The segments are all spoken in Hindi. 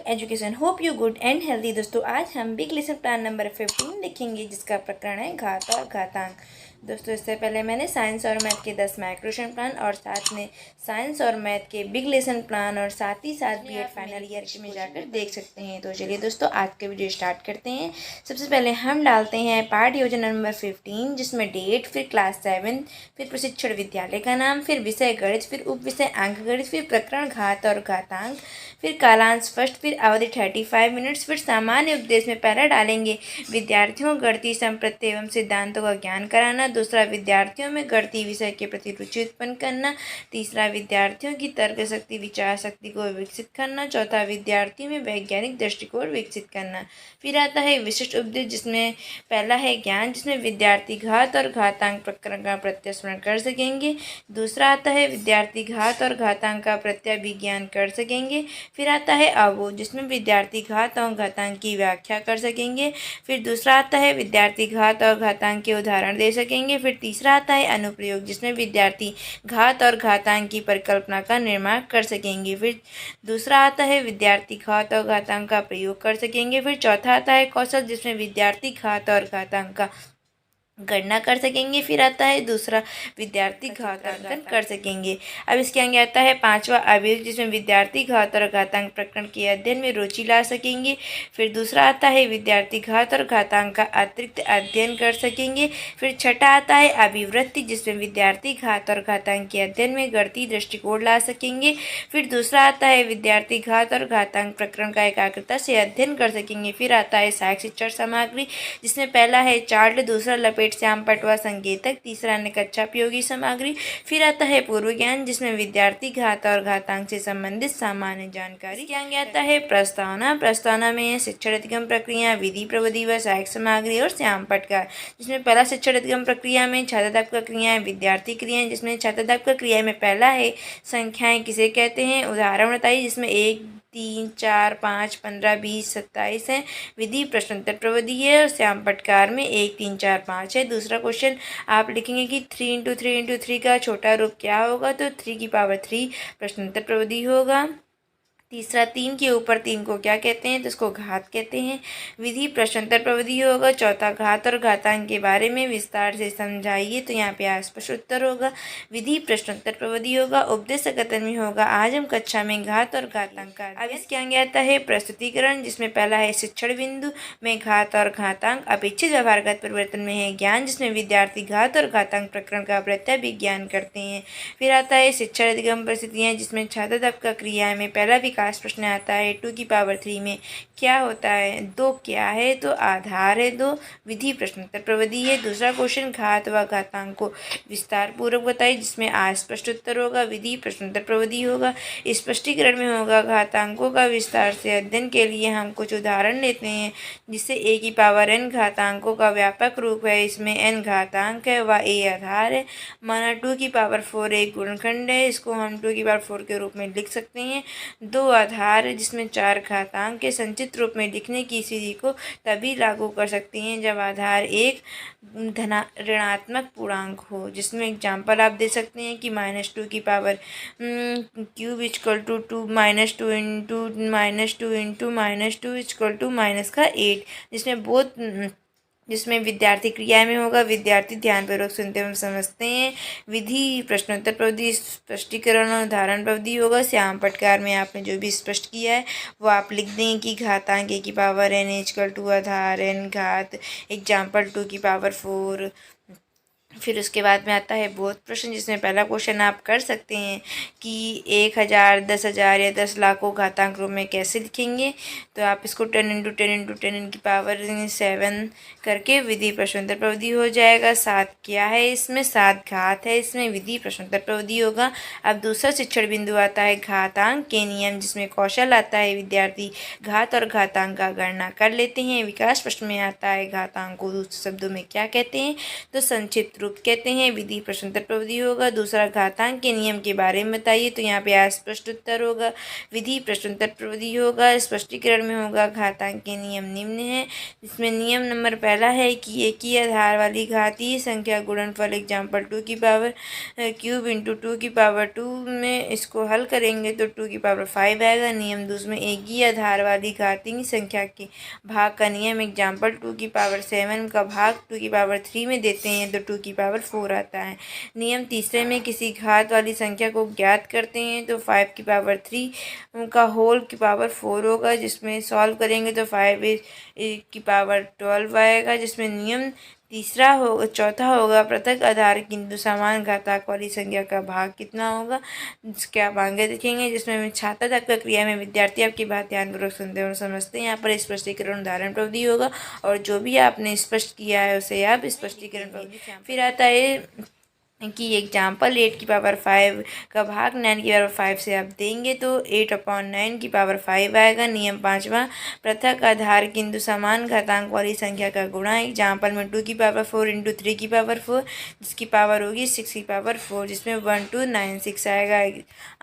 Education. Hope you good and healthy. दोस्तों आज हम बिग लेसन प्लान नंबर 15 लिखेंगे जिसका प्रकरण है घात और घातांक। दोस्तों इससे पहले मैंने साइंस और मैथ के 10 माइक्रोशन प्लान और साथ में साइंस और मैथ के बिग लेसन प्लान और साथ ही साथ बीएड फाइनल ईयर में जाकर देख सकते हैं। तो चलिए दोस्तों आज के वीडियो स्टार्ट करते हैं। सबसे पहले हम डालते हैं पाठ योजना नंबर 15 जिसमें डेट, फिर क्लास 7, फिर प्रशिक्षण विद्यालय का नाम, फिर विषय गणित, फिर उप विषय अंक गणित, फिर प्रकरण घात और घातांक, फिर कालांश फर्स्ट, फिर अवधि 35 मिनट्स, फिर सामान्य उपदेश में पहला डालेंगे विद्यार्थियों को गणितीय संप्रत्यय एवं सिद्धांतों का ज्ञान कराना। दूसरा विद्यार्थियों में गणितीय विषय के प्रति रुचि उत्पन्न करना। तीसरा विद्यार्थियों की तर्क शक्ति, विचार शक्ति को विकसित करना। चौथा विद्यार्थियों में वैज्ञानिक दृष्टिकोण विकसित करना। फिर आता है विशिष्ट उपदेश जिसमें पहला है ज्ञान, जिसमें विद्यार्थी घात और घातांक प्रकरण का प्रत्यस्मरण कर सकेंगे। दूसरा आता है विद्यार्थी घात और घातांक का प्रत्यभिज्ञान कर सकेंगे। फिर आता है अवबोध जिसमें विद्यार्थी घात और घातांक की व्याख्या कर सकेंगे। फिर दूसरा आता है विद्यार्थी घात और घातांक के उदाहरण दे सकेंगे। फिर तीसरा आता है अनुप्रयोग जिसमें विद्यार्थी घात और घातांक की परिकल्पना का निर्माण कर सकेंगे। फिर दूसरा आता है विद्यार्थी घात और घातांक का प्रयोग कर सकेंगे। फिर चौथा आता है कौशल जिसमें विद्यार्थी घात और घातांक का गणना कर सकेंगे। फिर आता है दूसरा विद्यार्थी घातांकन कर सकेंगे। अब इसके आगे आता है पांचवा अभियोग जिसमें विद्यार्थी घात और घातांक प्रकरण के अध्ययन में रुचि ला सकेंगे। फिर दूसरा आता है विद्यार्थी घात और घातांक का अतिरिक्त अध्ययन कर सकेंगे। फिर छठा आता है अभिवृत्ति जिसमें विद्यार्थी घात और घातांक के अध्ययन में गणितीय दृष्टिकोण ला सकेंगे। फिर दूसरा आता है विद्यार्थी घात और घातांक प्रकरण का एकाग्रता से अध्ययन कर सकेंगे। फिर आता है सहायक शिक्षण सामग्री जिसमें पहला है चार्ट, दूसरा लपेट श्याम पटवा संकेतक, तीसरा अन्य कक्षा उपयोगी सामग्री। फिर आता है पूर्व ज्ञान जिसमें विद्यार्थी घात और घातांक से संबंधित सामान्य जानकारी। क्या आगे आता है प्रस्तावना। प्रस्तावना में शिक्षण अधिगम प्रक्रिया, विधि प्रविधि व सहायक सामग्री और श्याम पटका जिसमें पहला शिक्षण अधिगम प्रक्रिया में छात्राध्यापक क्रियाएं, विद्यार्थी क्रियाएं जिसमें छात्राध्यापक क्रिया में पहला है संख्याएं किसे कहते हैं, उदाहरण बताइए जिसमें 1, 3, 4, 5, 15, 20, 27 है। विधि प्रश्नोत्तर प्रविधि है और श्याम पटकार में 1, 3, 4, 5 है। दूसरा क्वेश्चन आप लिखेंगे कि 3 × 3 × 3 का छोटा रूप क्या होगा, तो 3 की पावर 3 प्रश्नोत्तर प्रविधि होगा। तीसरा 3 के ऊपर 3 को क्या कहते हैं, तो इसको घात कहते हैं, विधि प्रश्नोत्तर प्रविधि होगा। चौथा घात और घातांक के बारे में विस्तार से समझाइए, तो यहाँ पे अस्पष्ट उत्तर होगा, विधि प्रश्नोत्तर प्रविधि होगा। उपदेश कथन में होगा आज हम कक्षा में घात और घातांक का। अब इसके आगे आता है प्रस्तुतिकरण जिसमें पहला है शिक्षण बिंदु में घात और घातांक, अपेक्षित व्यवहारगत परिवर्तन में है ज्ञान जिसमें विद्यार्थी घात और घातांक प्रकरण का प्रत्यभिज्ञान करते हैं। फिर आता है शिक्षण अधिगम परिस्थितियाँ जिसमें छात्राध्यापक क्रिया में पहला विकास प्रश्न आता है 2 की पावर 3 में क्या होता है, 2 क्या है, तो आधार है 2, विधि प्रश्नोत्तर प्रविधि है। दूसरा क्वेश्चन घात व घातांक को विस्तार पूर्वक बताइए जिसमें अस्पष्ट उत्तर होगा, विधि प्रश्नोत्तर प्रविधि होगा। स्पष्टीकरण में होगा घातांकों का विस्तार से अध्ययन के लिए हम कुछ उदाहरण लेते हैं जिससे a की पावर n घातांकों का व्यापक रूप है, इसमें n घातांक है व a आधार है। माना 2 की पावर 4 एक गुणनखंड है, इसको हम 2 की पावर 4 के रूप में लिख सकते हैं। 2 आधार है जिसमें 4 घातांक के संचित रूप में लिखने की स्थिति को तभी लागू कर सकते हैं जब आधार एक ऋणात्मक पूर्णांक हो, जिसमें एग्जाम्पल आप दे सकते हैं कि -2 की power cube equal to 2 -2 into -2 into -2 equal to -8, जिसमें विद्यार्थी क्रिया में होगा विद्यार्थी ध्यानपूर्वक सुनते एवं समझते हैं। विधि प्रश्नोत्तर प्रविधि स्पष्टीकरण और उदाहरण प्रविधि होगा। श्याम पटकार में आपने जो भी स्पष्ट किया है वो आप लिख दें कि घातांक a की पावर n इक्वल टू आधार n घात एग्जाम्पल 2 की पावर 4। फिर उसके बाद में आता है बोध प्रश्न जिसमें पहला क्वेश्चन आप कर सकते हैं कि 1000, 10,000 या 10 लाख को घातांक रूप में कैसे लिखेंगे, तो आप इसको 10 × 10 × 10 की पावर 7 करके विधि प्रश्नोत्तर प्रविधि हो जाएगा। 7 क्या है, इसमें 7 घात है, इसमें विधि प्रश्नोत्तर प्रविधि होगा। अब दूसरा शिक्षण बिंदु आता है घातांक के नियम जिसमें कौशल आता है विद्यार्थी घात और घातांक का गणना कर लेते हैं। विकास प्रश्न में आता है घातांक को दूसरे शब्दों में क्या कहते हैं, तो संक्षिप्त रूप कहते हैं। विधि प्रश्नोत्तर प्रविधि होगा। दूसरा घातांक के नियम के बारे में बताइए, तो यहाँ पे अस्पष्ट उत्तर होगा। विधि प्रश्नोत्तर प्रविधि होगा। स्पष्टीकरण में होगा घातांक के नियम निम्न है, जिसमें नियम नंबर पहला है कि एक ही आधार वाली घातीय संख्या गुणनफल एग्जाम्पल 2 की पावर क्यूब इंटू 2 की पावर 2 में इसको हल करेंगे तो 2 की पावर 5 आएगा। नियम दूसरे में एक ही आधार वाली घातीय संख्या के भाग का नियम एग्जाम्पल 2 की पावर 7 का भाग 2 की पावर 3 में देते हैं तो 2 की पावर 4 आता है। नियम तीसरे में किसी घात वाली संख्या को ज्ञात करते हैं तो 5 की पावर 3 का होल की पावर 4 होगा, जिसमें सॉल्व करेंगे तो 5 की पावर 12 आएगा। जिसमें नियम तीसरा होगा, चौथा होगा पृथक आधार किंतु समान घातांक वाली संख्या का भाग कितना होगा, जिसके आप आगे देखेंगे। जिसमें छात्र आपका क्रिया में विद्यार्थी आपकी बात ध्यानपूर्वक सुनते और समझते हैं। यहाँ पर स्पष्टीकरण उदाहरण प्रविधि होगा और जो भी आपने स्पष्ट किया है उसे आप स्पष्टीकरण प्रविधि। फिर आता है कि एग्जाम्पल 8 की पावर 5 का भाग 9 की पावर 5 से आप देंगे तो 8/9 की पावर 5 आएगा। नियम पाँचवा, पृथक आधार किंतु समान घातांक वाली संख्या का गुणा। एग्जाम्पल में 2 की पावर 4 इंटू 3 की पावर 4, जिसकी पावर होगी 6 की पावर 4, जिसमें 1296 आएगा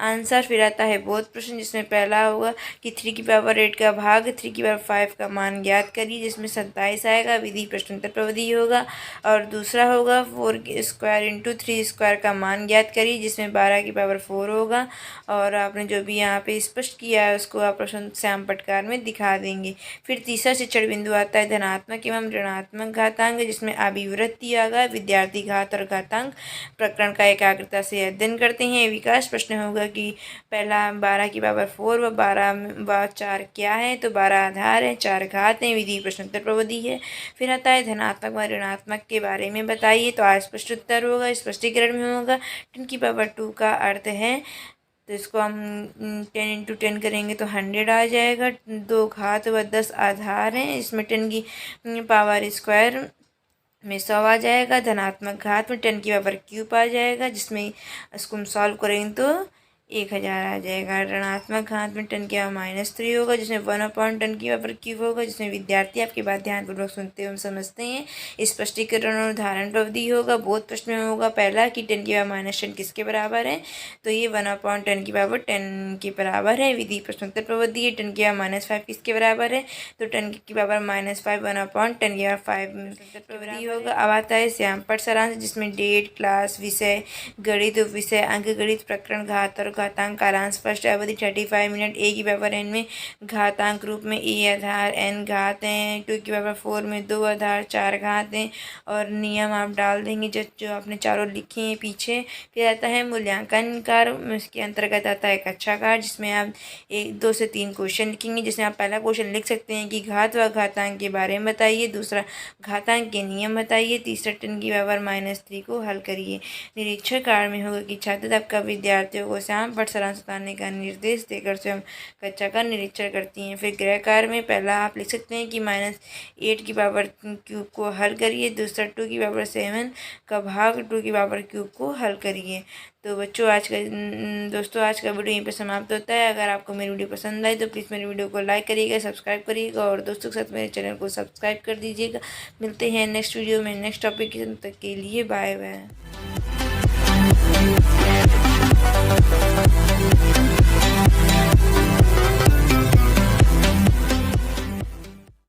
आंसर। फिर आता है बोध प्रश्न, जिसमें पहला होगा कि 3 की पावर 8 का भाग 3 की पावर 5 का मान ज्ञात करिए, जिसमें 27 आएगा। विधि प्रश्नोत्तर प्रविधि होगा। और दूसरा होगा 4 स्क्वायर इंटू 3 स्क्वायर का मान ज्ञात करिए, जिसमें 12 की पावर 4 होगा। और आपने जो भी यहाँ पे स्पष्ट किया है उसको आप प्रश्न श्याम पटकार में दिखा देंगे। फिर तीसरा शिक्षण बिंदु आता है धनात्मक एवं ऋणात्मक घातांक, जिसमें अभिवृत्ति आगा विद्यार्थी घात और घातांक प्रकरण का एकाग्रता से अध्ययन करते हैं। विकास प्रश्न होगा कि पहला 12 की पावर 4 व 4 क्या है, तो 12 आधार है, 4 घात है। विधि प्रश्नोत्तर प्रविधि है। फिर आता है धनात्मक व ऋणात्मक के बारे में बताइए, तो अस्पष्ट उत्तर होगा। स्पष्टीकरण में होगा 10 की पावर 2 का अर्थ है, तो इसको हम 10 इंटू 10 करेंगे तो 100 आ जाएगा। 2 घात व 10 आधार हैं, इसमें 10 की पावर स्क्वायर में 100 आ जाएगा। धनात्मक घात में 10 की पावर क्यूब आ जाएगा, जिसमें इसको हम सॉल्व करेंगे तो 1000 आ जाएगा। ऋणात्मक घात में 10 की पावर -3 होगा, जिसमें 1/10 की पावर क्यूब होगा, जिसमें विद्यार्थी आपकी बात ध्यानपूर्वक सुनते एवं समझते हैं। स्पष्टीकरण और उदाहरण प्रविधि होगा। बोध प्रश्न में होगा पहला कि 10 की पावर -10 किसके बराबर है, तो ये 1/10 की पावर 10 के बराबर है। विधि प्रश्नोत्तर प्रविधि है। 10 की पावर -5 किसके बराबर है, तो 10 की पावर -5 1/10 की पावर 5 प्रविधि होगा। अब आता है श्यामपट सारांश, जिसमें डेट क्लास विषय गणित विषय अंक गणित प्रकरण घात और घातांक कालांश फर्स्ट अवधि 35 मिनट। ए की पावर n में घातांक रूप में ए आधार n घात हैं। 2 की पावर 4 में 2 आधार 4 घात हैं। और नियम आप डाल देंगे जो आपने चारों लिखे हैं पीछे। फिर आता है मूल्यांकन कार्य, इसके अंतर्गत आता है कक्षा कार्य, जिसमें आप 2 से 3 क्वेश्चन लिखेंगे, जिसमें आप पहला क्वेश्चन लिख सकते हैं कि घात व घातांक के बारे में बताइए। दूसरा घातांक के नियम बताइए। तीसरा 10 की पावर -3 को हल करिए। निरीक्षण कार्य में होगा कि छात्र आपका विद्यार्थियों को श्याम पट सारांश उतारने का निर्देश देकर स्वयं कक्षा का निरीक्षण करती हैं। फिर गृह कार्य में पहला आप लिख सकते हैं कि -8 की पावर क्यूब को हल करिए। दूसरा 2 की पावर 7 का भाग 2 की पावर क्यूब को हल करिए। तो बच्चों दोस्तों आज का वीडियो यहीं पर समाप्त होता है। अगर आपको मेरी वीडियो पसंद आई तो प्लीज़ मेरी वीडियो को लाइक करिएगा, सब्सक्राइब करिएगा और दोस्तों के साथ मेरे चैनल को सब्सक्राइब कर दीजिएगा। मिलते हैं नेक्स्ट वीडियो में नेक्स्ट टॉपिक के, तब तक के लिए बाय बाय।